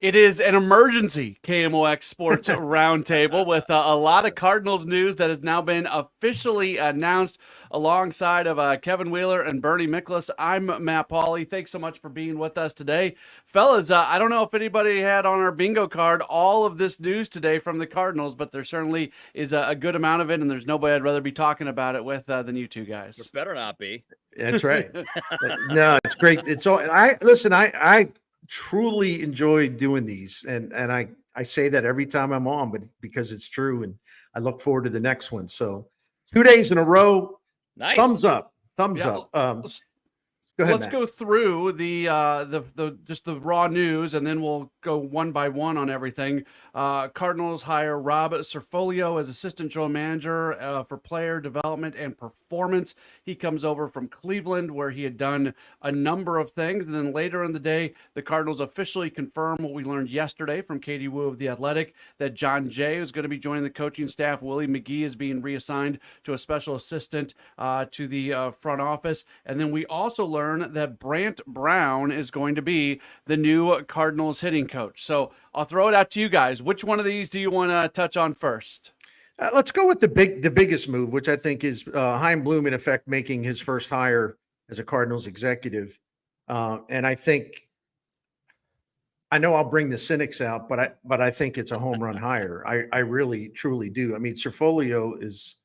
It is an emergency KMOX Sports Roundtable with a lot of Cardinals news that has now been officially announced alongside of Kevin Wheeler and Bernie Miklasz. I'm Matt Pauley. Thanks so much for being with us today. Fellas, I don't know if anybody had on our bingo card all of this news today from the Cardinals, but there certainly is a good amount of it, and there's nobody I'd rather be talking about it with than you two guys. There better not be. That's right. No, it's great. It's all I truly enjoy doing these, and I say that every time I'm on, but because it's true, and I look forward to the next one. So 2 days in a row. Nice. Thumbs up. Go ahead. Let's Matt. go through the just the raw news, and then we'll go one by one on everything. Cardinals hire Rob Cerfolio as assistant general manager for player development and performance. He comes over from Cleveland, where he had done a number of things. And then later in the day, the Cardinals officially confirm what we learned yesterday from Katie Wu of The Athletic, that John Jay is going to be joining the coaching staff. Willie McGee is being reassigned to a special assistant to the front office. And then we also learn that Brant Brown is going to be the new Cardinals hitting coach. So I'll throw it out to you guys. Which one of these do you want to touch on first? Let's go with the biggest move, which I think is Chaim Bloom, in effect, making his first hire as a Cardinals executive. And I know I'll bring the cynics out, but I think it's a home run hire. I really, truly do. I mean, Cerfolio is,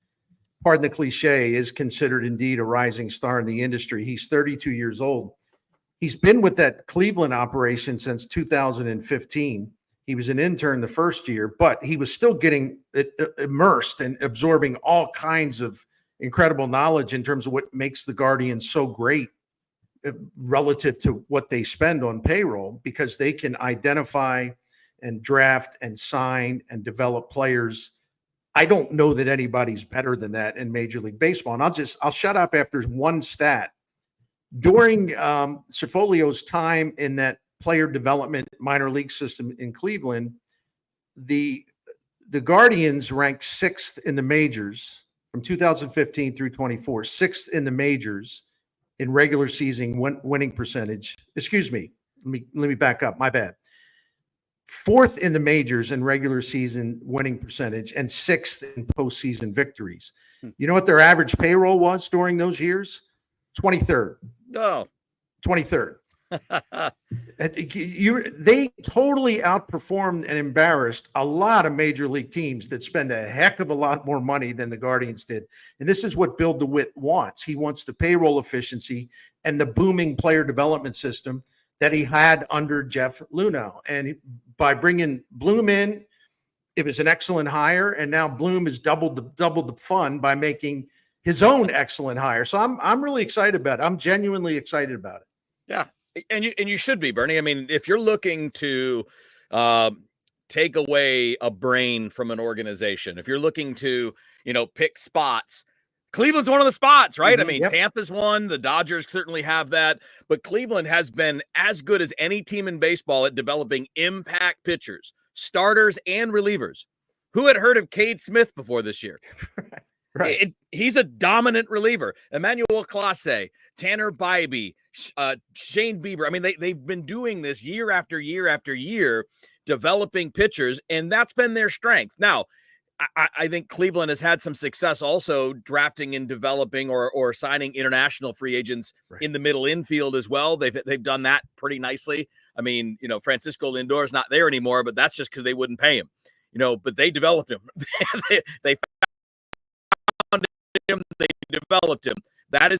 pardon the cliche, is considered indeed a rising star in the industry. He's 32 years old. He's been with that Cleveland operation since 2015. He was an intern the first year, but he was still getting immersed and absorbing all kinds of incredible knowledge in terms of what makes the Guardians so great relative to what they spend on payroll, because they can identify and draft and sign and develop players. I don't know that anybody's better than that in Major League Baseball. And I'll shut up after one stat. During Cerfolio's time in that player development minor league system in Cleveland, the Guardians ranked sixth in the majors from 2015 through 24, sixth in the majors in regular season winning percentage. Excuse me. Let me back up. My bad. Fourth in the majors in regular season winning percentage, and sixth in postseason victories. You know what their average payroll was during those years? 23rd. Oh, 23rd. They totally outperformed and embarrassed a lot of major league teams that spend a heck of a lot more money than the Guardians did. And this is what Bill DeWitt wants. He wants the payroll efficiency and the booming player development system that he had under Jeff Luhnow. And by bringing Bloom in, it was an excellent hire. And now Bloom has doubled the fun by making his own excellent hire. So I'm really excited about it. I'm genuinely excited about it. Yeah. And you should be, Bernie. I mean, if you're looking to take away a brain from an organization, if you're looking to, pick spots, Cleveland's one of the spots, right? Mm-hmm, I mean, yep. Tampa's one. The Dodgers certainly have that. But Cleveland has been as good as any team in baseball at developing impact pitchers, starters, and relievers. Who had heard of Cade Smith before this year? Right. He's a dominant reliever. Emmanuel Clase, Tanner Bybee, Shane Bieber. I mean, they've been doing this year after year after year, developing pitchers, and that's been their strength. Now, I think Cleveland has had some success also drafting and developing or signing international free agents in the middle infield as well. They've done that pretty nicely. I mean, Francisco Lindor is not there anymore, but that's just because they wouldn't pay him. But they developed him. they found him. They developed him. That is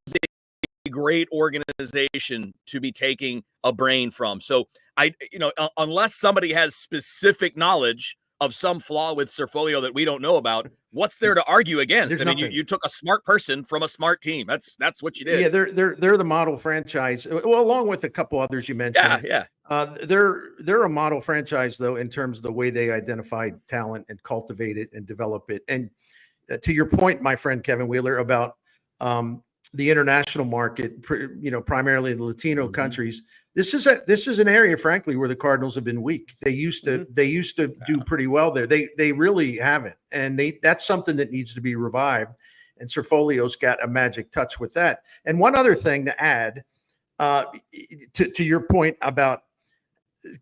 a great organization to be taking a brain from. So unless somebody has specific knowledge of some flaw with Cerfolio that we don't know about, what's there to argue against? You took a smart person from a smart team. That's what you did. Yeah, they're the model franchise. Well, along with a couple others you mentioned. Yeah. They're a model franchise though in terms of the way they identify talent and cultivate it and develop it. And to your point, my friend Kevin Wheeler, about the international market, primarily the Latino countries. This is an area, frankly, where the Cardinals have been weak. They used to do pretty well there. They really haven't, and that's something that needs to be revived. And Cerfolio's got a magic touch with that. And one other thing to add to your point about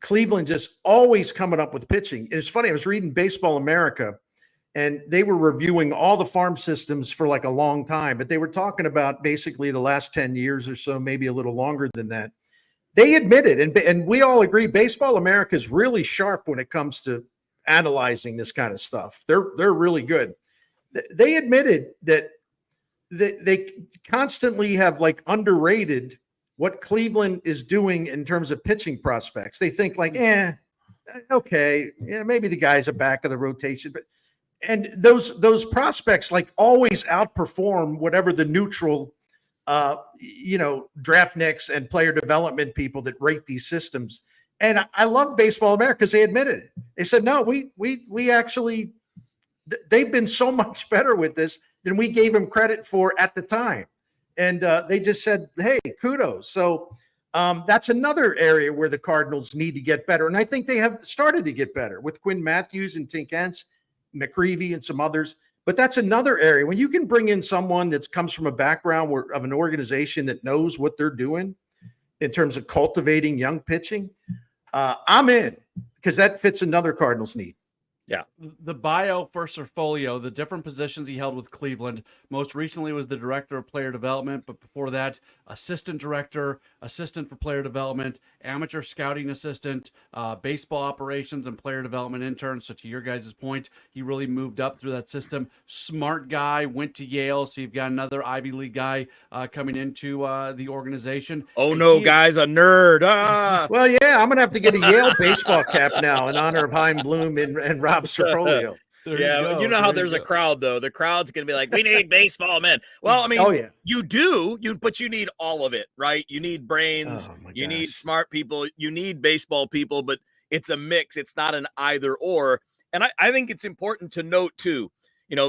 Cleveland just always coming up with pitching. It's funny. I was reading Baseball America, and they were reviewing all the farm systems for like a long time, but they were talking about basically the last 10 years or so, maybe a little longer than that. They admitted, and we all agree, Baseball America is really sharp when it comes to analyzing this kind of stuff. They're really good. They admitted that they constantly have like underrated what Cleveland is doing in terms of pitching prospects. They think like, okay, yeah, maybe the guy's a back of the rotation, and those prospects like always outperform whatever the neutral, draft nicks and player development people that rate these systems. And I love Baseball America because they admitted it. They said, no, we actually, they've been so much better with this than we gave them credit for at the time. And they just said, hey, kudos. So that's another area where the Cardinals need to get better. And I think they have started to get better with Quinn Matthews and Tink Hence, McCreevy and some others. But that's another area when you can bring in someone that comes from a background of an organization that knows what they're doing in terms of cultivating young pitching. I'm in because that fits another Cardinals need. Yeah. The bio for Cerfolio, the different positions he held with Cleveland, most recently was the director of player development, but before that, assistant director, assistant for player development, amateur scouting assistant, baseball operations and player development intern. So to your guys' point, he really moved up through that system. Smart guy, went to Yale, so you've got another Ivy League guy coming into the organization. Oh, no, guys, a nerd. Well, yeah, I'm going to have to get a Yale baseball cap now in honor of Chaim Bloom and Rob Cerfolio. Yeah, you know how there's a crowd, though. The crowd's going to be like, we need baseball men. Well, I mean, you do, but you need all of it, right? You need brains, you need smart people, you need baseball people, but it's a mix. It's not an either or. And I think it's important to note, too,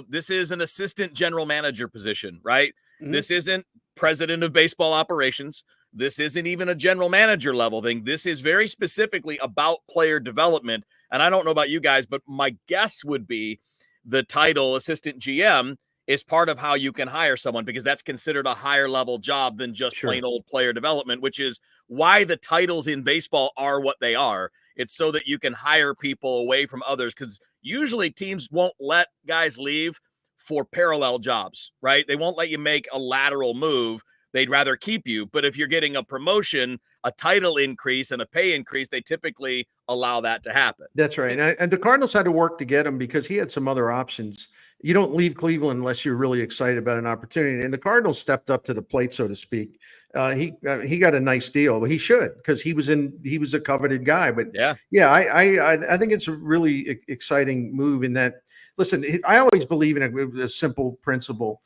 this is an assistant general manager position, right? Mm-hmm. This isn't president of baseball operations. This isn't even a general manager level thing. This is very specifically about player development. And I don't know about you guys, but my guess would be the title assistant GM is part of how you can hire someone, because that's considered a higher level job than just plain old player development, which is why the titles in baseball are what they are. It's so that you can hire people away from others, because usually teams won't let guys leave for parallel jobs, right? They won't let you make a lateral move. They'd rather keep you. But if you're getting a promotion, a title increase, and a pay increase, they typically allow that to happen. That's right. And the Cardinals had to work to get him because he had some other options. You don't leave Cleveland unless you're really excited about an opportunity. And the Cardinals stepped up to the plate, so to speak. He got a nice deal, but he should, because he was a coveted guy. But I think it's a really exciting move in that. Listen, I always believe in a simple principle,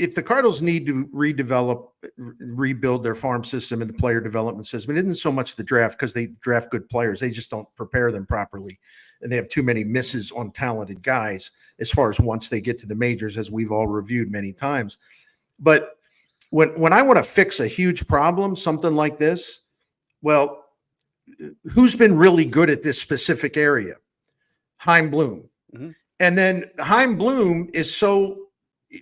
if the Cardinals need to rebuild their farm system and the player development system, it isn't so much the draft, because they draft good players. They just don't prepare them properly. And they have too many misses on talented guys as far as once they get to the majors, as we've all reviewed many times. But when I want to fix a huge problem, something like this, well, who's been really good at this specific area? Chaim Bloom. Mm-hmm. And then Chaim Bloom is so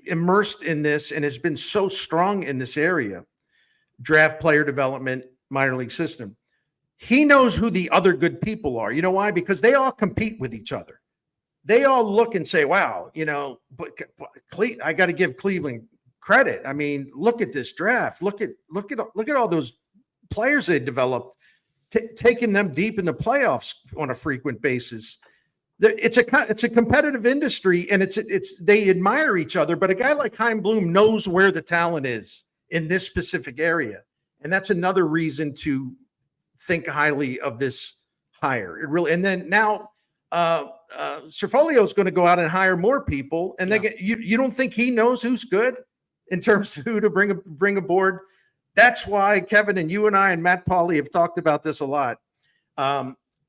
immersed in this and has been so strong in this area, draft, player development, minor league system. He knows who the other good people are. You know why? Because they all compete with each other. They all look and say, wow, but I got to give Cleveland credit. I mean, look at this draft. Look at all those players they developed, taking them deep in the playoffs on a frequent basis. It's a competitive industry, and they admire each other. But a guy like Chaim Bloom knows where the talent is in this specific area, and that's another reason to think highly of this hire. It really, and then now Cerfolio is going to go out and hire more people, and you don't think he knows who's good in terms of who to bring aboard? That's why Kevin and you and I and Matt Pauley have talked about this a lot.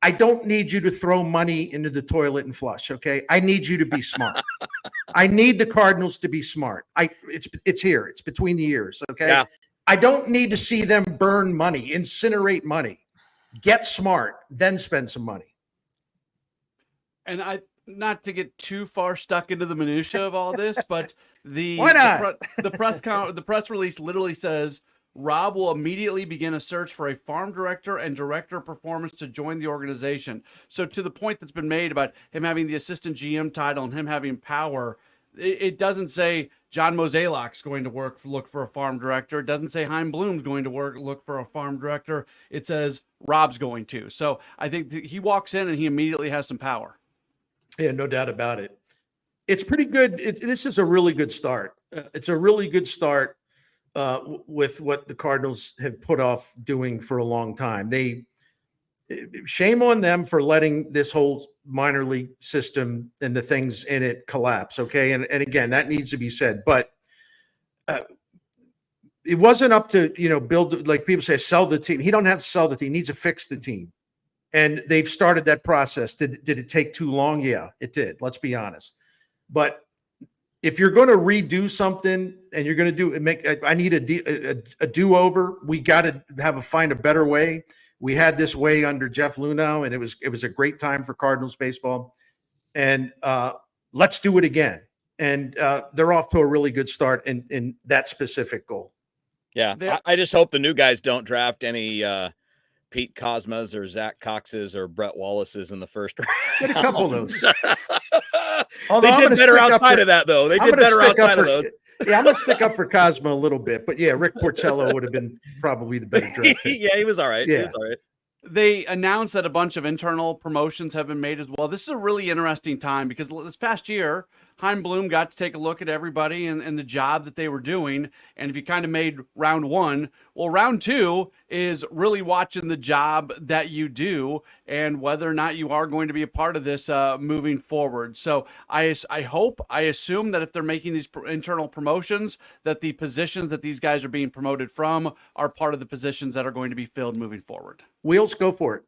I don't need you to throw money into the toilet and flush, okay? I need you to be smart. I need the Cardinals to be smart. It's here. It's between the ears, okay? Yeah. I don't need to see them burn money, incinerate money. Get smart, then spend some money. And not to get too far stuck into the minutia of all this, but the Why not? The press release literally says Rob will immediately begin a search for a farm director and director of performance to join the organization. So to the point that's been made about him having the assistant GM title and him having power, it doesn't say John Mozeliak's going to look for a farm director. It doesn't say Chaim Bloom's going to look for a farm director. It says Rob's going to. So I think he walks in and he immediately has some power. Yeah, no doubt about it. It's pretty good. This is a really good start. It's a really good start with what the Cardinals have put off doing for a long time. Shame on them for letting this whole minor league system and the things in it collapse. Okay. And again, that needs to be said, but it wasn't up to, build, like people say, sell the team. He don't have to sell the team. He needs to fix the team. And they've started that process. Did it take too long? Yeah, it did. Let's be honest. But if you're going to redo something and you're going to I need a do-over. We got to find a better way. We had this way under Jeff Luhnow, and it was a great time for Cardinals baseball. And let's do it again. And they're off to a really good start in that specific goal. Yeah, I just hope the new guys don't draft any Pete Cosmas or Zach Coxes or Brett Wallace's in the first round. Get a couple of those. Although they did better outside of that, though. They did better outside of those. Yeah, I'm going to stick up for Cosmo a little bit. But, yeah, Rick Porcello would have been probably the better draft pick. Yeah, he was all right. Yeah. He was all right. They announced that a bunch of internal promotions have been made as well. This is a really interesting time because this past year, Chaim Bloom got to take a look at everybody and the job that they were doing. And if you kind of made round one, well, round two is really watching the job that you do and whether or not you are going to be a part of this moving forward. So I assume that if they're making these internal promotions, that the positions that these guys are being promoted from are part of the positions that are going to be filled moving forward. Wheels, go for it.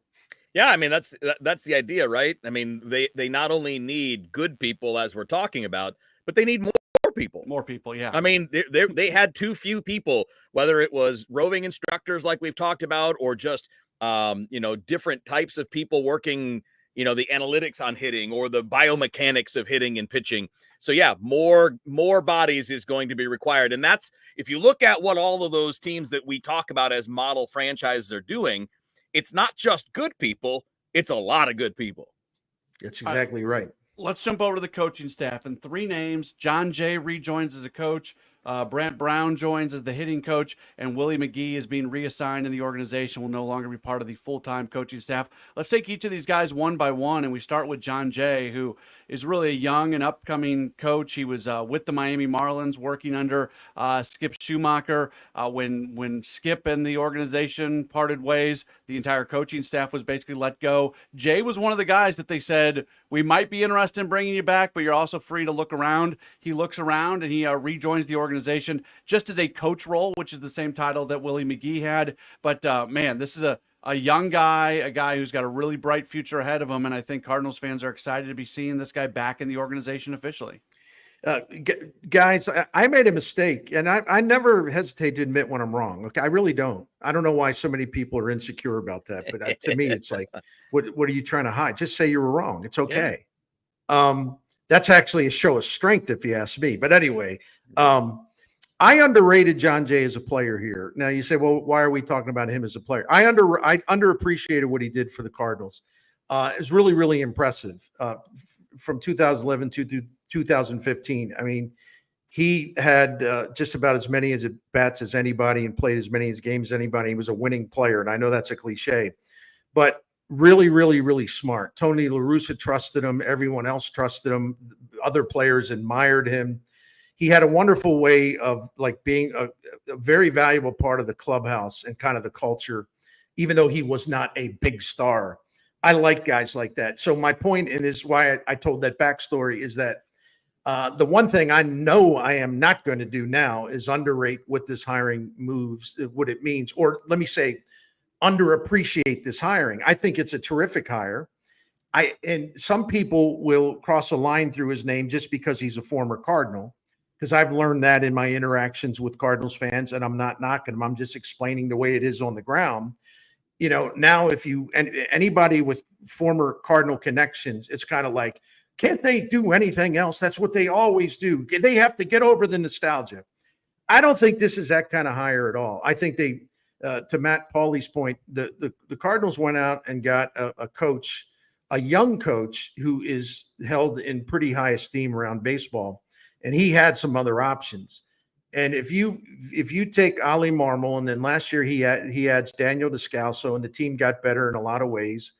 Yeah, I mean, that's the idea, right? I mean, they not only need good people, as we're talking about, but they need more people. More people, yeah. I mean, they had too few people, whether it was roving instructors like we've talked about, or just, different types of people working, the analytics on hitting or the biomechanics of hitting and pitching. So, yeah, more bodies is going to be required. And that's, if you look at what all of those teams that we talk about as model franchises are doing, it's not just good people, it's a lot of good people. That's exactly right. Let's jump over to the coaching staff. And 3 names. John Jay rejoins as a coach. Brant Brown joins as the hitting coach, and Willie McGee is being reassigned in the organization, will no longer be part of the full-time coaching staff. Let's take each of these guys one by one, and we start with John Jay, who is really a young and upcoming coach. He was with the Miami Marlins working under Skip Schumacher. When Skip and the organization parted ways, the entire coaching staff was basically let go. Jay was one of the guys that they said, we might be interested in bringing you back, but you're also free to look around. He looks around and he rejoins the organization just as a coach role, which is the same title that Willie McGee had. But man, this is a young guy, a guy who's got a really bright future ahead of him. And I think Cardinals fans are excited to be seeing this guy back in the organization officially. Guys, I made a mistake, and I never hesitate to admit when I'm wrong. Okay, I really don't. I don't know why so many people are insecure about that, but to me, it's like, what are you trying to hide? Just say you were wrong. It's okay. Yeah. That's actually a show of strength, if you ask me. But anyway, I underrated John Jay as a player here. Now you say, well, why are we talking about him as a player? I underappreciated what he did for the Cardinals. It was really, really impressive from 2011 to 2015. I mean, he had just about as many at bats as anybody and played as many games as anybody. He was a winning player, and I know that's a cliche, but really, really, really smart. Tony La Russa trusted him. Everyone else trusted him. Other players admired him. He had a wonderful way of like being a very valuable part of the clubhouse and kind of the culture, even though he was not a big star. I like guys like that. So my point, and this is why I told that backstory, is that the one thing I know I am not going to do now is underrate what this hiring moves, what it means, or let me say, underappreciate this hiring. I think it's a terrific hire. And some people will cross a line through his name just because he's a former Cardinal, because I've learned that in my interactions with Cardinals fans, and I'm not knocking them. I'm just explaining the way it is on the ground. Now if anybody with former Cardinal connections, it's kind of like, can't they do anything else? That's what they always do. They have to get over the nostalgia. I don't think this is that kind of hire at all. I think they, to Matt Pauley's point, the Cardinals went out and got a coach, a young coach who is held in pretty high esteem around baseball, and he had some other options. And if you take Ali Marmol, and then last year he adds Daniel Descalso, and the team got better in a lot of ways.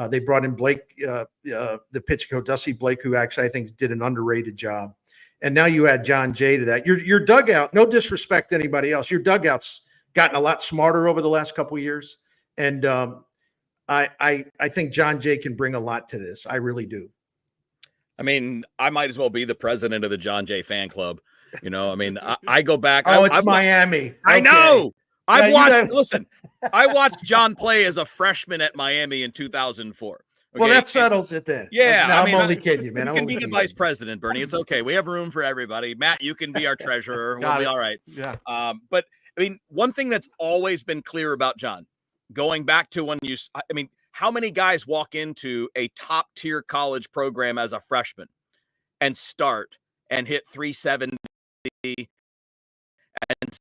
They brought in Blake, the pitch coach, Dusty Blake, who actually I think did an underrated job. And now you add John Jay to that. Your dugout, no disrespect to anybody else, your dugout's gotten a lot smarter over the last couple of years. And I think John Jay can bring a lot to this. I really do. I mean, I might as well be the president of the John Jay fan club. You know, I mean, I go back. It's Miami. I Okay. know. I've watched. know. Listen, I watched John play as a freshman at Miami in 2004. Okay? Well, that settles it then. Yeah, no, I mean, I'm only kidding you, man. You can be the vice president, Bernie. It's okay. We have room for everybody. Matt, you can be our treasurer. We'll be all right. Yeah. But I mean, one thing that's always been clear about John, going back to when how many guys walk into a top tier college program as a freshman and start and hit 370 and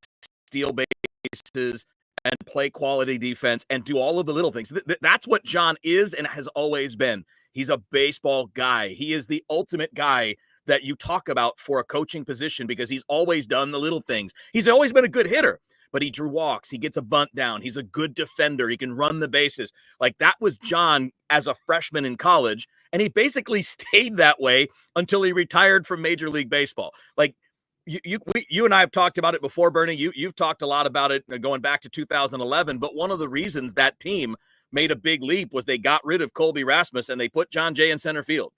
steal bases and play quality defense and do all of the little things? That's what John is and has always been. He's a baseball guy. He is the ultimate guy that you talk about for a coaching position because he's always done the little things. He's always been a good hitter, but he drew walks. He gets a bunt down. He's a good defender. He can run the bases. Like, that was John as a freshman in college, and he basically stayed that way until he retired from Major League Baseball. Like, you and I have talked about it before, Bernie. You've talked a lot about it going back to 2011, but one of the reasons that team made a big leap was they got rid of Colby Rasmus and they put John Jay in center field.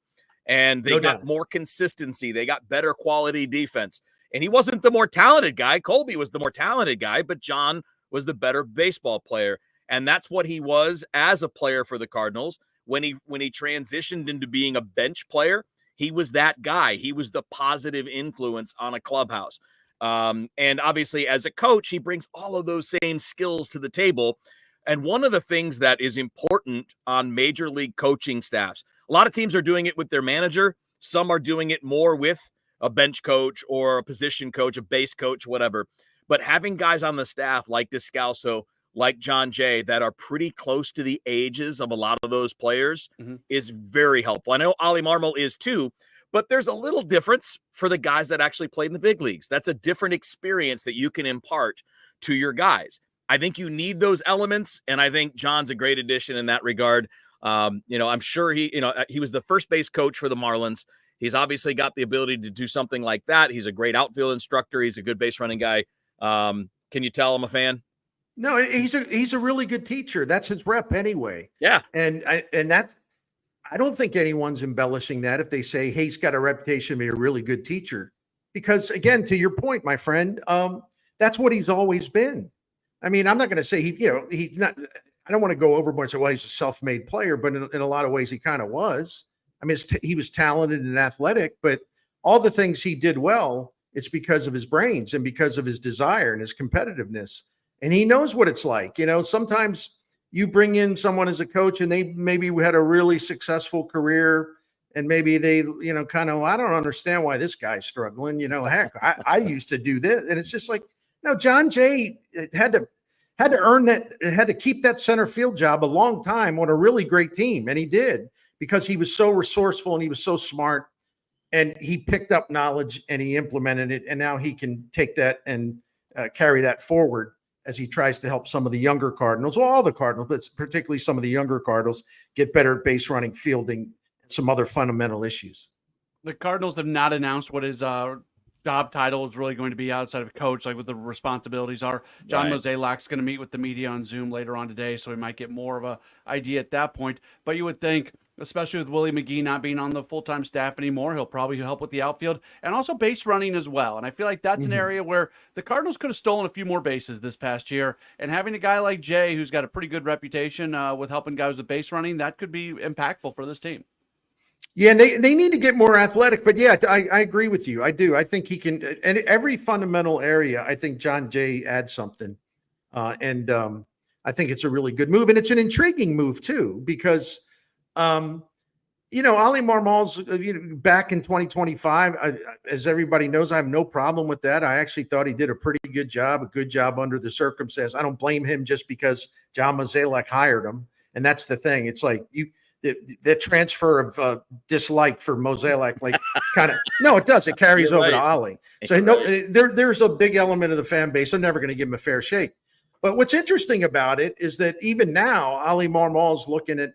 And they got more consistency. They got better quality defense. And he wasn't the more talented guy. Colby was the more talented guy, but John was the better baseball player. And that's what he was as a player for the Cardinals. When he transitioned into being a bench player, he was that guy. He was the positive influence on a clubhouse. And obviously, as a coach, he brings all of those same skills to the table. And one of the things that is important on major league coaching staffs, a lot of teams are doing it with their manager. Some are doing it more with a bench coach or a position coach, a base coach, whatever. But having guys on the staff like Descalso, like John Jay, that are pretty close to the ages of a lot of those players is very helpful. I know Ali Marmol is too, but there's a little difference for the guys that actually played in the big leagues. That's a different experience that you can impart to your guys. I think you need those elements, and I think John's a great addition in that regard. I'm sure he was the first base coach for the Marlins. He's obviously got the ability to do something like that. He's a great outfield instructor. He's a good base running guy. Can you tell I'm a fan? No, he's a really good teacher. That's his rep anyway. Yeah. And that, I don't think anyone's embellishing that if they say, hey, he's got a reputation to be a really good teacher. Because again, to your point, my friend, that's what he's always been. I mean, I'm not going to say he's not, I don't want to go overboard and say, well, he's a self-made player, but in a lot of ways he kind of was. I mean, he was talented and athletic, but all the things he did well, it's because of his brains and because of his desire and his competitiveness. And he knows what it's like. Sometimes you bring in someone as a coach and they maybe had a really successful career and maybe they, I don't understand why this guy's struggling. Heck, I used to do this. And it's just like, no, John Jay had to earn that, had to keep that center field job a long time on a really great team. And he did, because he was so resourceful and he was so smart, and he picked up knowledge and he implemented it. And now he can take that and carry that forward as he tries to help some of the younger Cardinals, well, all the Cardinals, but particularly some of the younger Cardinals, get better at base running, fielding, and some other fundamental issues. The Cardinals have not announced what his job title is really going to be outside of coach, like what the responsibilities are. John Mozeliak's going to meet with the media on Zoom later on today, so we might get more of a idea at that point. But you would think, especially with Willie McGee not being on the full-time staff anymore, he'll probably help with the outfield and also base running as well. And I feel like that's an area where the Cardinals could have stolen a few more bases this past year. And having a guy like Jay, who's got a pretty good reputation with helping guys with base running, that could be impactful for this team. Yeah, and they need to get more athletic, but yeah, I agree with you. I do. I think he can, and every fundamental area, I think John Jay adds something. And I think it's a really good move, and it's an intriguing move too, because Ali Marmol's back in 2025. As everybody knows, I have no problem with that. I actually thought he did a pretty good job, under the circumstance. I don't blame him just because John Mozeliak hired him. And that's the thing. It's like the transfer of dislike for Mozeliak, like no, it does. It carries You're over right. to Ali. So You're there's a big element of the fan base. I'm never going to give him a fair shake. But what's interesting about it is that even now, Ali Marmol's looking at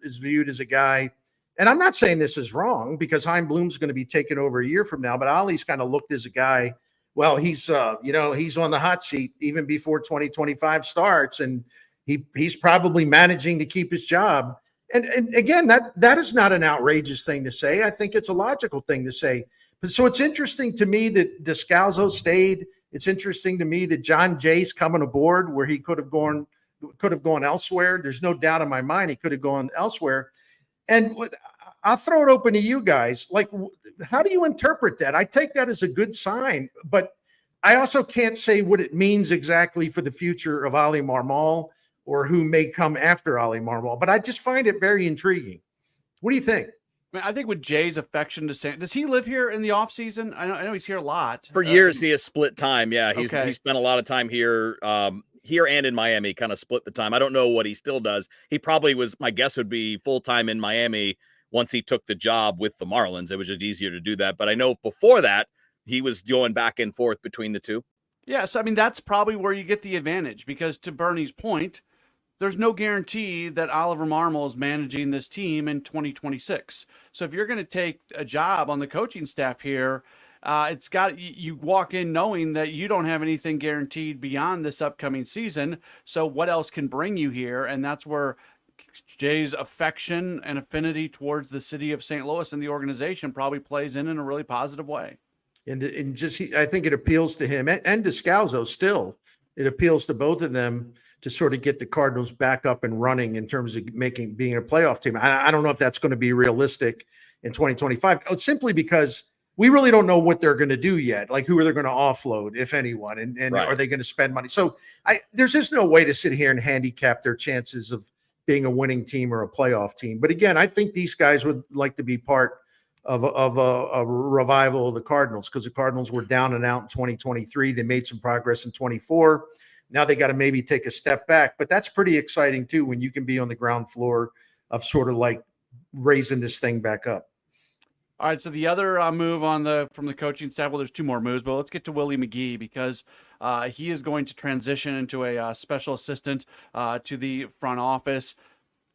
is viewed as a guy. And I'm not saying this is wrong because Chaim Bloom's going to be taken over a year from now, but Ali's kind of looked as a guy. Well, he's he's on the hot seat even before 2025 starts, and he's probably managing to keep his job. And again, that is not an outrageous thing to say. I think it's a logical thing to say. So it's interesting to me that Descalzo stayed. It's interesting to me that John Jay's coming aboard where he could have gone elsewhere. There's no doubt in my mind he could have gone elsewhere. And I'll throw it open to you guys. Like, how do you interpret that? I take that as a good sign, but I also can't say what it means exactly for the future of Ali Marmol or who may come after Ali Marmol. But I just find it very intriguing. What do you think? I think with Jay's affection to San, does he live here in the offseason? I know he's here a lot. For years, he has split time. Yeah, he spent a lot of time here. Here and in Miami, kind of split the time. I don't know what he still does. He probably was, my guess would be full-time in Miami once he took the job with the Marlins. It was just easier to do that. But I know before that, he was going back and forth between the two. Yes, I mean, that's probably where you get the advantage because to Bernie's point, there's no guarantee that Oliver Marmol is managing this team in 2026. So if you're going to take a job on the coaching staff here, it's got you walk in knowing that you don't have anything guaranteed beyond this upcoming season. So what else can bring you here? And that's where Jay's affection and affinity towards the city of St. Louis and the organization probably plays in a really positive way. And just I think it appeals to him and Descalzo still. It appeals to both of them to sort of get the Cardinals back up and running in terms of being a playoff team. I don't know if that's going to be realistic in 2025. Simply because we really don't know what they're going to do yet. Like who are they going to offload, if anyone, and Right. Are they going to spend money? So there's just no way to sit here and handicap their chances of being a winning team or a playoff team. But again, I think these guys would like to be part of a revival of the Cardinals because the Cardinals were down and out in 2023. They made some progress in 24. Now they got to maybe take a step back, but that's pretty exciting too when you can be on the ground floor of sort of like raising this thing back up. All right, so the other move from the coaching staff, well, there's two more moves, but let's get to Willie McGee because he is going to transition into a special assistant to the front office.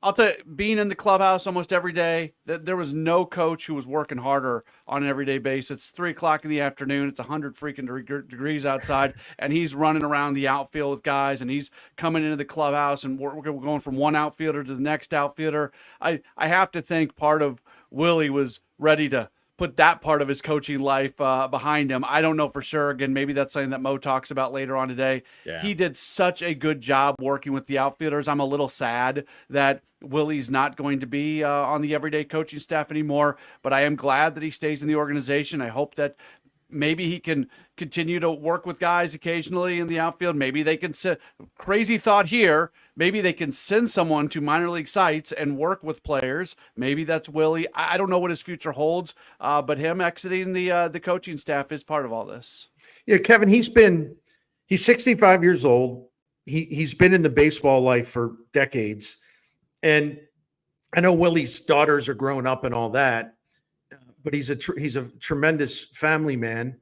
I'll tell you, being in the clubhouse almost every day, there was no coach who was working harder on an everyday basis. It's 3:00 in the afternoon. It's 100 freaking degrees outside, and he's running around the outfield with guys, and he's coming into the clubhouse, and we're going from one outfielder to the next outfielder. I have to think part of Willie was ready to put that part of his coaching life behind him. I don't know for sure. Again, maybe that's something that Mo talks about later on today. Yeah. He did such a good job working with the outfielders. I'm a little sad that Willie's not going to be on the everyday coaching staff anymore, but I am glad that he stays in the organization. I hope that maybe he can continue to work with guys occasionally in the outfield. Maybe they can crazy thought here. Maybe they can send someone to minor league sites and work with players. Maybe that's Willie. I don't know what his future holds, but him exiting the coaching staff is part of all this. Yeah, Kevin, he's 65 years old. He's been in the baseball life for decades. And I know Willie's daughters are growing up and all that, but he's a tremendous family man.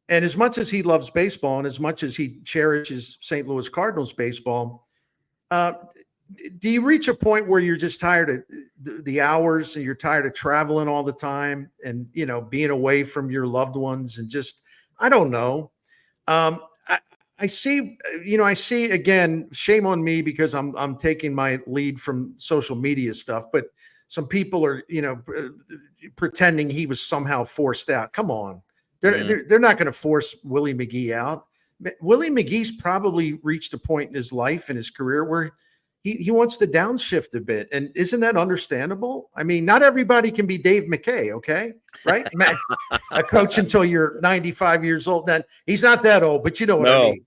And as much as he loves baseball and as much as he cherishes St. Louis Cardinals baseball, do you reach a point where you're just tired of the hours and you're tired of traveling all the time and, being away from your loved ones and just, I don't know. I see again, shame on me because I'm taking my lead from social media stuff, but some people are, pretending he was somehow forced out. Come on. They're not going to force Willie McGee out. Willie McGee's probably reached a point in his life and his career where he wants to downshift a bit. And isn't that understandable? I mean, not everybody can be Dave McKay, okay? Right? A coach until you're 95 years old. Then he's not that old, but you know what I mean.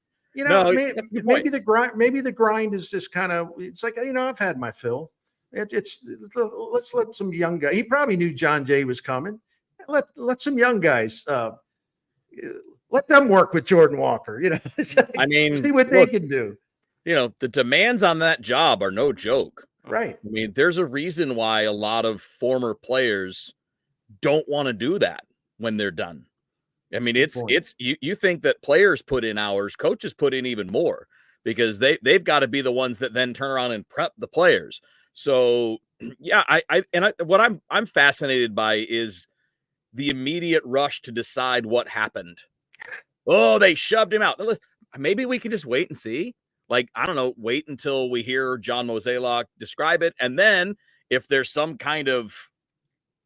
Maybe the grind is just kind of, it's like, I've had my fill. Let's let some young guys. He probably knew John Jay was coming. Let some young guys. Let them work with Jordan Walker. I mean, see what they can do. The demands on that job are no joke. Right. I mean, there's a reason why a lot of former players don't want to do that when they're done. I mean, you think that players put in hours, coaches put in even more, because they've got to be the ones that then turn around and prep the players. So yeah, what I'm fascinated by is the immediate rush to decide what happened. Oh, they shoved him out. Maybe we can just wait and see. Like, I don't know, wait until we hear John Mozeliak describe it. And then if there's some kind of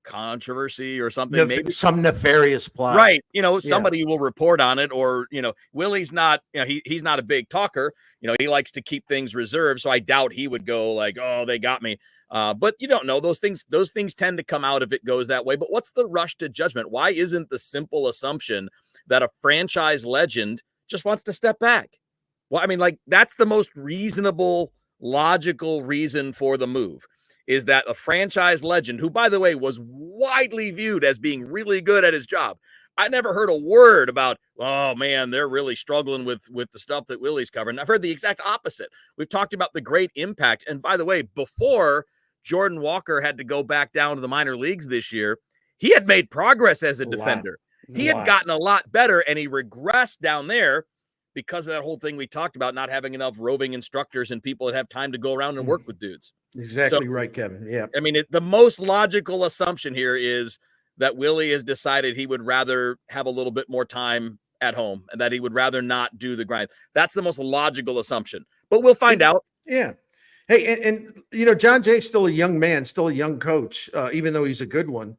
controversy or something, maybe some nefarious plot. Right. Somebody will report on it, or, Willie's not, he's not a big talker. He likes to keep things reserved. So I doubt he would go like, oh, they got me. But you don't know. Those things tend to come out if it goes that way. But what's the rush to judgment? Why isn't the simple assumption that a franchise legend just wants to step back? Well, I mean, like, that's the most reasonable, logical reason for the move, is that a franchise legend, who, by the way, was widely viewed as being really good at his job. I never heard a word about, oh, man, they're really struggling with the stuff that Willie's covering. I've heard the exact opposite. We've talked about the great impact. And by the way, before Jordan Walker had to go back down to the minor leagues this year, he had made progress as a defender. He had gotten a lot better, and he regressed down there because of that whole thing we talked about, not having enough roving instructors and people that have time to go around and work with dudes. Exactly right, Kevin. Yeah. I mean, the most logical assumption here is that Willie has decided he would rather have a little bit more time at home, and that he would rather not do the grind. That's the most logical assumption, but we'll find out. Yeah. Hey, and John Jay's still a young man, still a young coach, even though he's a good one.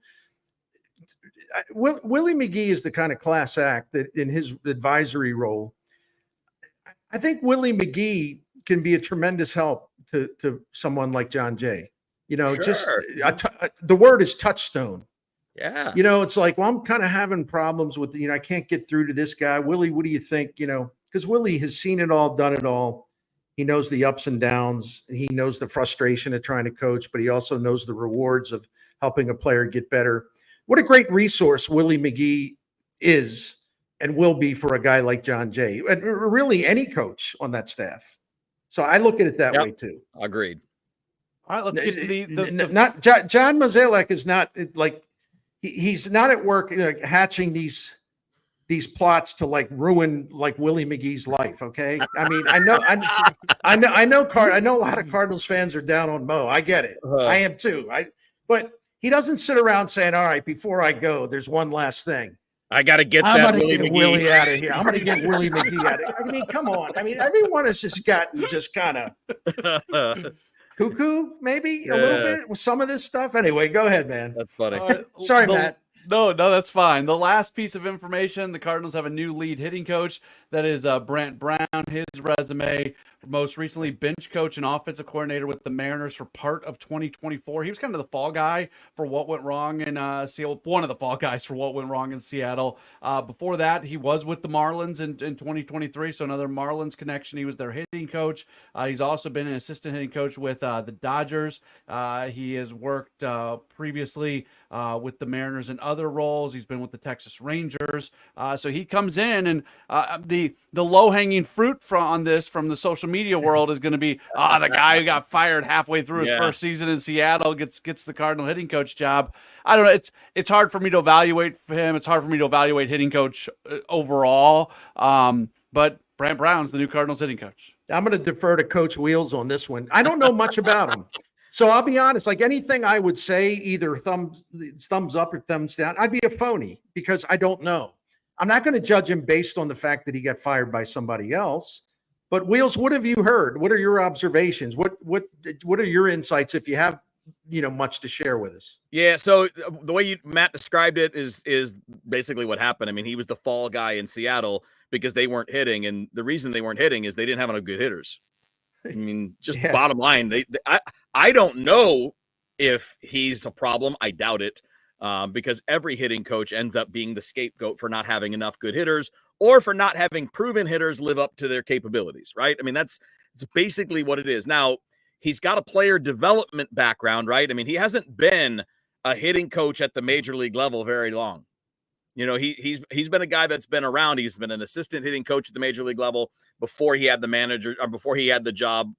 Willie McGee is the kind of class act that in his advisory role, I think Willie McGee can be a tremendous help to someone like John Jay. Sure. Just the word is touchstone. Yeah. It's like, well, I'm kind of having problems with, I can't get through to this guy. Willie, what do you think? Because Willie has seen it all, done it all. He knows the ups and downs. He knows the frustration of trying to coach, but he also knows the rewards of helping a player get better. What a great resource Willie McGee is and will be for a guy like John Jay, and really any coach on that staff. So I look at it that way too. Agreed. All right, let's get to not John Mozeliak is not like he's not at work hatching these plots to like ruin like Willie McGee's life. Okay, I mean I know a lot of Cardinals fans are down on Mo. I get it. I am too. But he doesn't sit around saying, all right, before I go, there's one last thing. I got to get Willie out of here. I'm going to get Willie McGee out of here. I mean, come on. I mean, everyone has just gotten just kind of cuckoo, maybe a little bit with some of this stuff. Anyway, go ahead, man. That's funny. Sorry, Matt. No, that's fine. The last piece of information, the Cardinals have a new lead hitting coach. That is Brant. His resume, most recently bench coach and offensive coordinator with the Mariners for part of 2024. He was kind of the fall guy for what went wrong in Seattle. One of the fall guys for what went wrong in Seattle. Before that, he was with the Marlins in 2023, so another Marlins connection. He was their hitting coach. He's also been an assistant hitting coach with the Dodgers. He has worked previously with the Mariners in other roles. He's been with the Texas Rangers. So he comes in, and the low-hanging fruit from the social media world is going to be the guy who got fired halfway through his first season in Seattle gets the Cardinal hitting coach job. I don't know. It's hard for me to evaluate for him. It's hard for me to evaluate hitting coach overall. But Brant Brown's the new Cardinals hitting coach. I'm going to defer to Coach Wheels on this one. I don't know much about him. So I'll be honest, like anything I would say, either thumbs up or thumbs down, I'd be a phony because I don't know. I'm not going to judge him based on the fact that he got fired by somebody else. But Wheels, what have you heard? What are your observations? What are your insights if you have, much to share with us? Yeah, so the way Matt described it is basically what happened. I mean, he was the fall guy in Seattle because they weren't hitting, and the reason they weren't hitting is they didn't have enough good hitters. I mean, just bottom line, I don't know if he's a problem. I doubt it, because every hitting coach ends up being the scapegoat for not having enough good hitters or for not having proven hitters live up to their capabilities, right? I mean, it's basically what it is. Now, He's got a player development background, right? I mean, he hasn't been a hitting coach at the major league level very long. You know, he's been a guy that's been around. He's been an assistant hitting coach at the major league level before he had the manager, or before he had the job.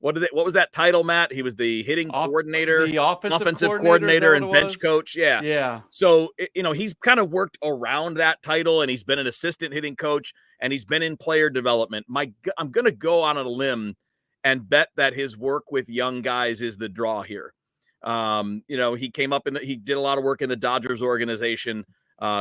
What was that title, Matt? He was the hitting coordinator, the offensive coordinator, and bench coach. Yeah. Yeah. So, you know, he's kind of worked around that title, and he's been an assistant hitting coach, and he's been in player development. I'm going to go on a limb and bet that his work with young guys is the draw here. You know, he came up he did a lot of work in the Dodgers organization.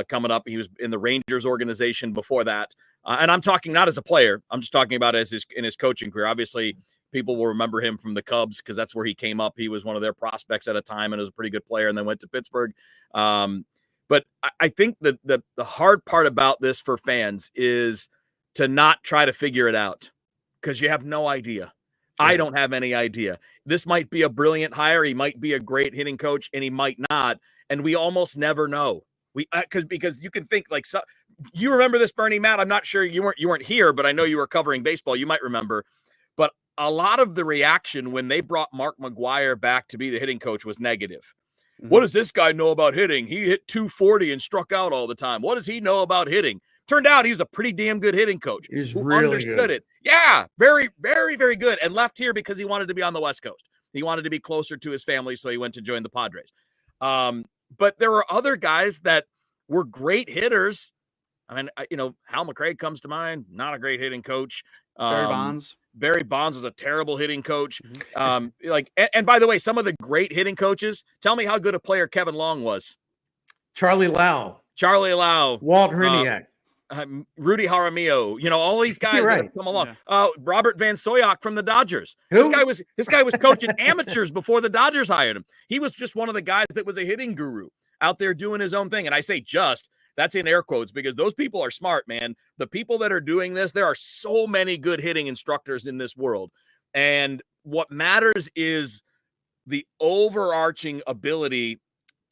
Coming up, he was in the Rangers organization before that, and I'm talking not as a player. I'm just talking about in his coaching career. Obviously, people will remember him from the Cubs because that's where he came up. He was one of their prospects at a time and was a pretty good player, and then went to Pittsburgh. But I think the hard part about this for fans is to not try to figure it out because you have no idea. Yeah. I don't have any idea. This might be a brilliant hire. He might be a great hitting coach, and he might not. And we almost never know. Because you can think like, so, you remember this, Bernie, Matt? I'm not sure you weren't here, but I know you were covering baseball. You might remember. But a lot of the reaction when they brought Mark McGwire back to be the hitting coach was negative. Mm-hmm. What does this guy know about hitting? He hit 240 and struck out all the time. What does he know about hitting? Turned out he's a pretty damn good hitting coach. He's really understood good. It. Yeah, very, very, very good. And left here because he wanted to be on the West Coast. He wanted to be closer to his family, so he went to join the Padres. But there were other guys that were great hitters. I mean, you know, Hal McRae comes to mind. Not a great hitting coach. Barry Bonds was a terrible hitting coach. Mm-hmm. And by the way, some of the great hitting coaches, tell me how good a player Kevin Long was. Charlie Lau, Walt Hriniak, Rudy Jaramillo, you know, all these guys that have come along. Yeah. Robert Van Soyock from the Dodgers. Who? This guy was coaching amateurs before the Dodgers hired him. He was just one of the guys that was a hitting guru out there doing his own thing. And I say just, that's in air quotes because those people are smart, man. The people that are doing this, there are so many good hitting instructors in this world. And what matters is the overarching ability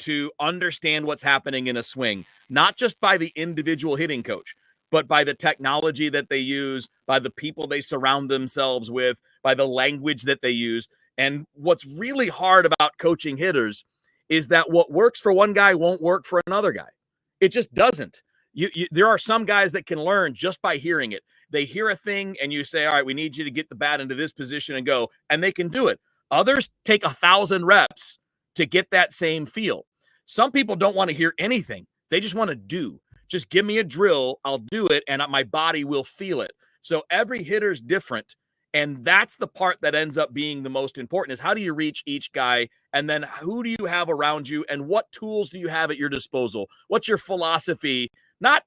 to understand what's happening in a swing, not just by the individual hitting coach, but by the technology that they use, by the people they surround themselves with, by the language that they use. And what's really hard about coaching hitters is that what works for one guy won't work for another guy. It just doesn't. There are some guys that can learn just by hearing it. They hear a thing and you say, all right, we need you to get the bat into this position and go, and they can do it. Others take 1,000 reps to get that same feel. Some people don't want to hear anything. They just want to do. Just give me a drill, I'll do it, and my body will feel it. So every hitter's different, and that's the part that ends up being the most important is how do you reach each guy, and then who do you have around you, and what tools do you have at your disposal? What's your philosophy? Not,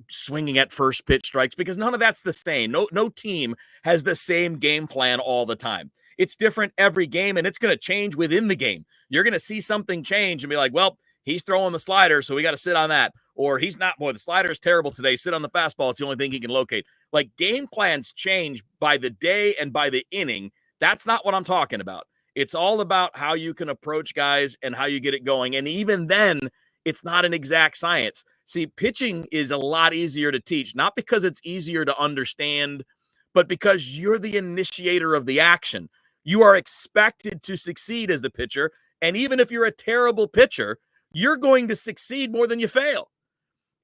swinging at first pitch strikes, because none of that's the same. No team has the same game plan all the time. It's different every game, and it's going to change within the game. You're going to see something change and be like, well, he's throwing the slider, so we got to sit on that. Or he's not, boy, the slider is terrible today. Sit on the fastball. It's the only thing he can locate. Like, game plans change by the day and by the inning. That's not what I'm talking about. It's all about how you can approach guys and how you get it going. And even then, it's not an exact science. See, pitching is a lot easier to teach, not because it's easier to understand, but because you're the initiator of the action. You are expected to succeed as the pitcher. And even if you're a terrible pitcher, you're going to succeed more than you fail.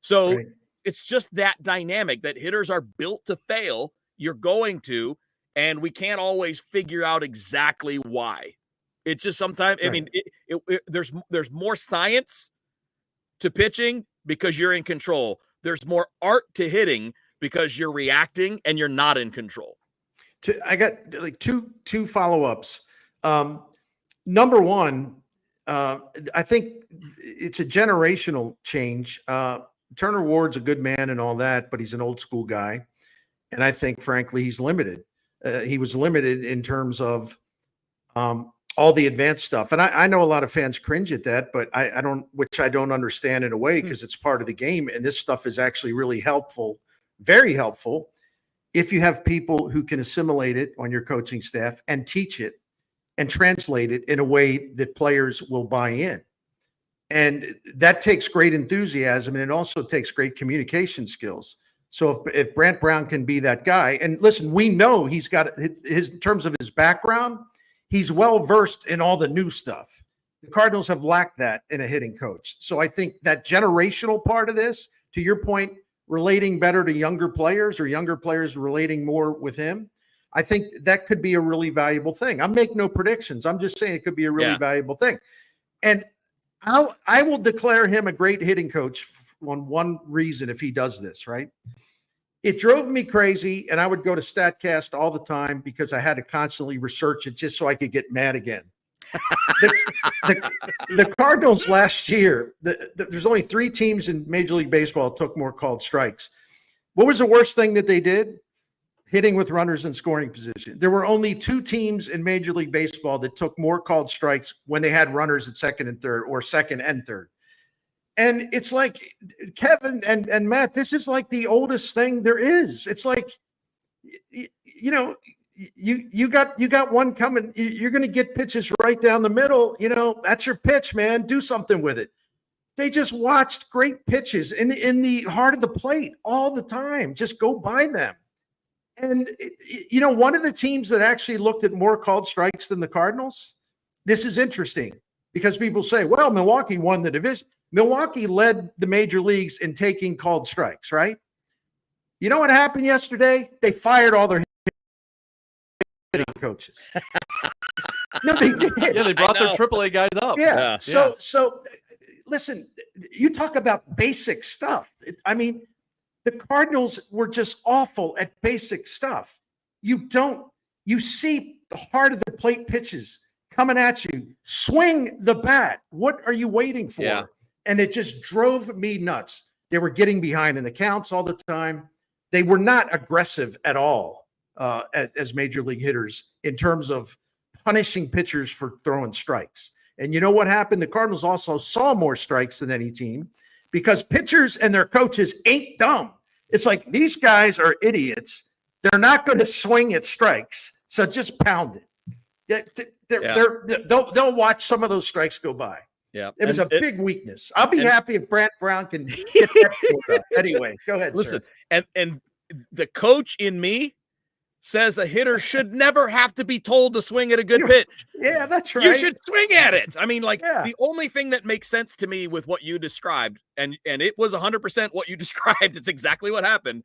So It's just that dynamic that hitters are built to fail. You're going to, and we can't always figure out exactly why. It's just sometimes, I mean, there's more science to pitching because you're in control. There's more art to hitting because you're reacting and you're not in control. I got like two follow-ups. Number one, I think it's a generational change. Turner Ward's a good man and all that, but he's an old school guy. And I think, frankly, he's limited. He was limited in terms of all the advanced stuff. And I know a lot of fans cringe at that, but I don't understand in a way because it's part of the game. And this stuff is actually really helpful, very helpful, if you have people who can assimilate it on your coaching staff and teach it and translate it in a way that players will buy in. And that takes great enthusiasm, and it also takes great communication skills. So if Brant Brown can be that guy, and listen, we know he's got his in terms of his background, he's well versed in all the new stuff. The Cardinals have lacked that in a hitting coach. So I think that generational part of this, to your point, relating better to younger players or younger players relating more with him, I think that could be a really valuable thing. I'm making no predictions. I'm just saying it could be a really valuable thing. And I will declare him a great hitting coach on one reason if he does this, right? It drove me crazy, and I would go to StatCast all the time because I had to constantly research it just so I could get mad again. The Cardinals last year, there's only 3 teams in Major League Baseball that took more called strikes. What was the worst thing that they did? Hitting with runners in scoring position. There were only 2 teams in Major League Baseball that took more called strikes when they had runners at second and third, or second and third. And it's like, Kevin and Matt, this is like the oldest thing there is. It's like, you know, you got one coming. You're going to get pitches right down the middle. You know, that's your pitch, man. Do something with it. They just watched great pitches in the heart of the plate all the time. Just go by them. And, you know, one of the teams that actually looked at more called strikes than the Cardinals, this is interesting because people say, well, Milwaukee won the division. Milwaukee led the major leagues in taking called strikes, right? You know what happened yesterday? They fired all their hitting coaches. No, they did. Yeah, they brought their AAA guys up. Yeah. So listen, you talk about basic stuff. I mean, the Cardinals were just awful at basic stuff. You see the heart of the plate pitches coming at you. Swing the bat. What are you waiting for? Yeah. And it just drove me nuts. They were getting behind in the counts all the time. They were not aggressive at all as major league hitters in terms of punishing pitchers for throwing strikes. And you know what happened? The Cardinals also saw more strikes than any team because pitchers and their coaches ain't dumb. It's like, these guys are idiots. They're not going to swing at strikes. So just pound it. They'll watch some of those strikes go by. Yeah. It was a big weakness. I'll be happy if Brant Brown can get that. Anyway, go ahead. Listen, sir. And the coach in me says a hitter should never have to be told to swing at a good pitch. Yeah, that's right. You should swing at it. I mean, the only thing that makes sense to me with what you described, and it was 100% what you described, it's exactly what happened,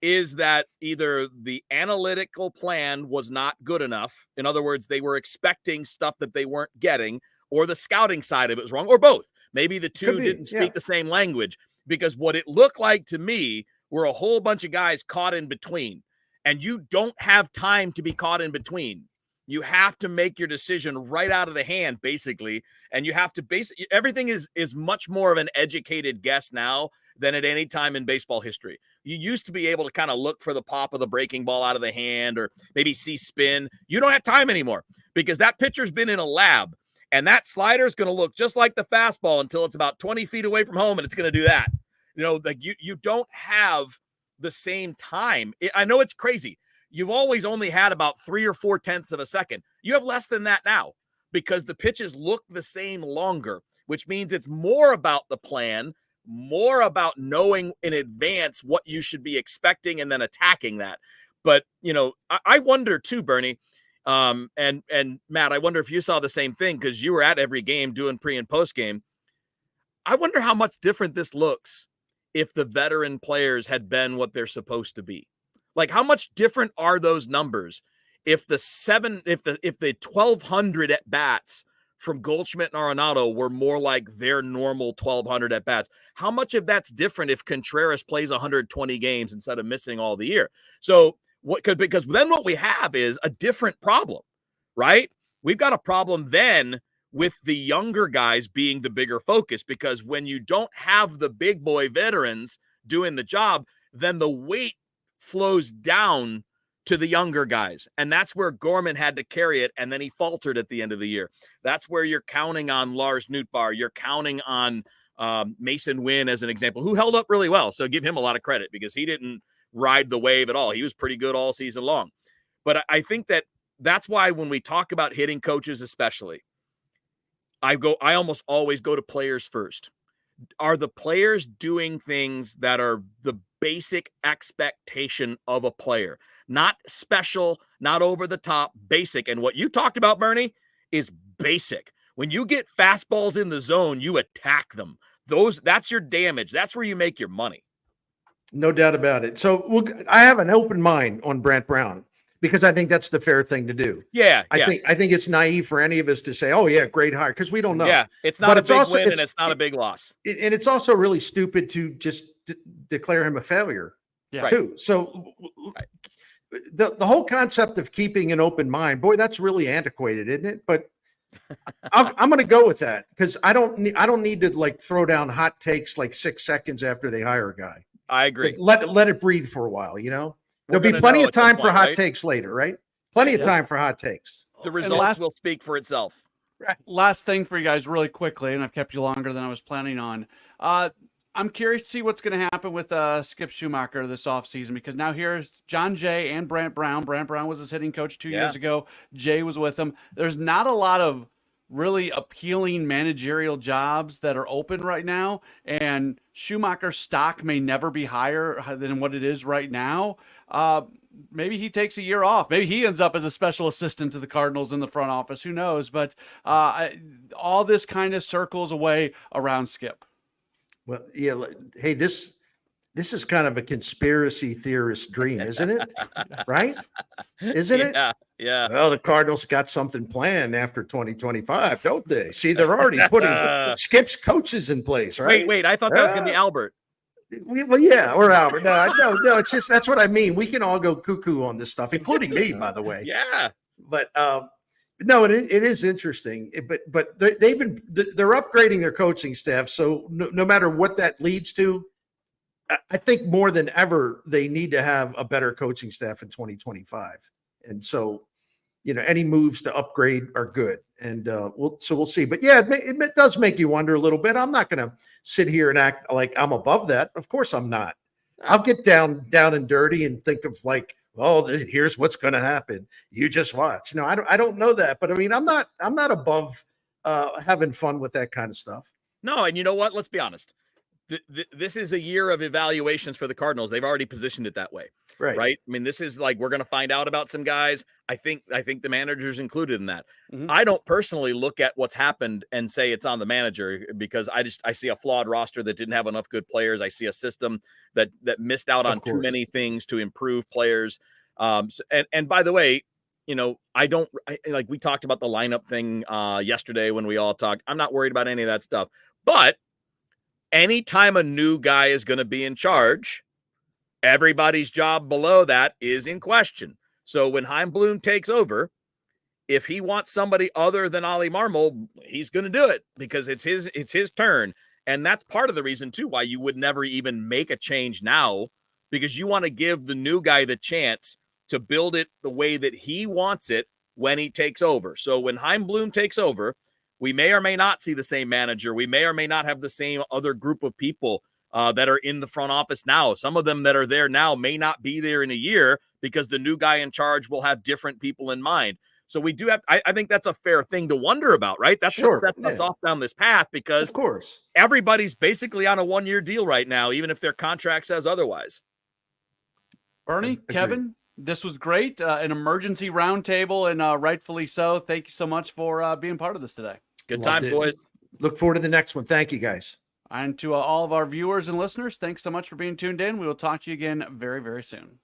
is that either the analytical plan was not good enough. In other words, they were expecting stuff that they weren't getting, or the scouting side of it was wrong, or both. Maybe the two didn't speak the same language, because what it looked like to me were a whole bunch of guys caught in between. And you don't have time to be caught in between. You have to make your decision right out of the hand, basically. And you have to everything is much more of an educated guess now than at any time in baseball history. You used to be able to kind of look for the pop of the breaking ball out of the hand, or maybe see spin. You don't have time anymore because that pitcher's been in a lab, and that slider is going to look just like the fastball until it's about 20 feet away from home, and it's going to do that. You know, like you don't have the same time. I know it's crazy. You've always only had about 3 or 4/10 of a second. You have less than that now because the pitches look the same longer, which means it's more about the plan, more about knowing in advance what you should be expecting and then attacking that. But, you know, I wonder too, Bernie, and Matt, I wonder if you saw the same thing because you were at every game doing pre and post game. I wonder how much different this looks if the veteran players had been what they're supposed to be. Like, how much different are those numbers if the 1,200 at bats from Goldschmidt and Arenado were more like their normal 1,200 at bats? How much of that's different if Contreras plays 120 games instead of missing all the year? So because then what we have is a different problem, right? We've got a problem then with the younger guys being the bigger focus, because when you don't have the big boy veterans doing the job, then the weight flows down to the younger guys. And that's where Gorman had to carry it, and then he faltered at the end of the year. That's where you're counting on Lars Nootbaar. You're counting on Mason Wynn as an example, who held up really well. So give him a lot of credit because he didn't ride the wave at all. He was pretty good all season long. But I think that's why when we talk about hitting coaches especially, I almost always go to players first. Are the players doing things that are the basic expectation of a player. Not special, not over the top, basic. And what you talked about, Bernie, is basic. When you get fastballs in the zone, you attack them. That's your damage. That's where you make your money. No doubt about it. So I have an open mind on Brant Brown because I think that's the fair thing to do. Yeah, I think it's naive for any of us to say, "Oh yeah, great hire," because we don't know. Yeah, it's not a big win and it's not a big loss. And it's also really stupid to just declare him a failure. Yeah. Too. So the whole concept of keeping an open mind, boy, that's really antiquated, isn't it? But I'm going to go with that because I don't need to like throw down hot takes like 6 seconds after they hire a guy. I agree. Let it breathe for a while. There'll be plenty of time for hot takes later, right? Plenty of time for hot takes. The results will speak for itself. Last thing for you guys really quickly, and I've kept you longer than I was planning on. I'm curious to see what's going to happen with Skip Schumacher this offseason because now here's John Jay and Brant Brown. Brant Brown was his hitting coach 2 years ago. Jay was with him. There's not a lot of really appealing managerial jobs that are open right now, and Schumacher's stock may never be higher than what it is right now. Maybe he takes a year off. Maybe he ends up as a special assistant to the Cardinals in the front office. Who knows? But all this kind of circles away around Skip. Well, yeah. Hey, this is kind of a conspiracy theorist dream, isn't it? Right? Isn't it? Yeah. Well, the Cardinals got something planned after 2025, don't they? See, they're already putting Skip's coaches in place, right? Wait. I thought that was going to be Albert. Well, yeah, or Albert. No. It's just that's what I mean. We can all go cuckoo on this stuff, including me, by the way. Yeah. But no, it is interesting. But they're upgrading their coaching staff. So no matter what that leads to, I think more than ever they need to have a better coaching staff in 2025. And so, any moves to upgrade are good. And we'll see. But yeah, it does make you wonder a little bit. I'm not going to sit here and act like I'm above that. Of course I'm not. I'll get down and dirty and think of like, oh, here's what's going to happen. You just watch. No, I don't know that. But I mean, I'm not above having fun with that kind of stuff. No, and you know what? Let's be honest. This is a year of evaluations for the Cardinals. They've already positioned it that way, right? I mean, this is like we're going to find out about some guys. I think the manager's included in that. Mm-hmm. I don't personally look at what's happened and say it's on the manager because I see a flawed roster that didn't have enough good players. I see a system that missed out on too many things to improve players. And by the way, like we talked about the lineup thing yesterday when we all talked. I'm not worried about any of that stuff, but anytime a new guy is going to be in charge, everybody's job below that is in question. So when Chaim Bloom takes over, if he wants somebody other than Ollie Marmol, he's going to do it because it's his turn. And that's part of the reason, too, why you would never even make a change now, because you want to give the new guy the chance to build it the way that he wants it when he takes over. So when Chaim Bloom takes over, we may or may not see the same manager. We may or may not have the same other group of people that are in the front office now. Some of them that are there now may not be there in a year because the new guy in charge will have different people in mind. So we do have, I think that's a fair thing to wonder about, right? That's what sets us off down this path because of course everybody's basically on a 1-year deal right now, even if their contract says otherwise. Bernie, Kevin, this was great. An emergency roundtable, and rightfully so. Thank you so much for being part of this today. Good times, boys. Look forward to the next one. Thank you, guys. And to all of our viewers and listeners, thanks so much for being tuned in. We will talk to you again very, very soon.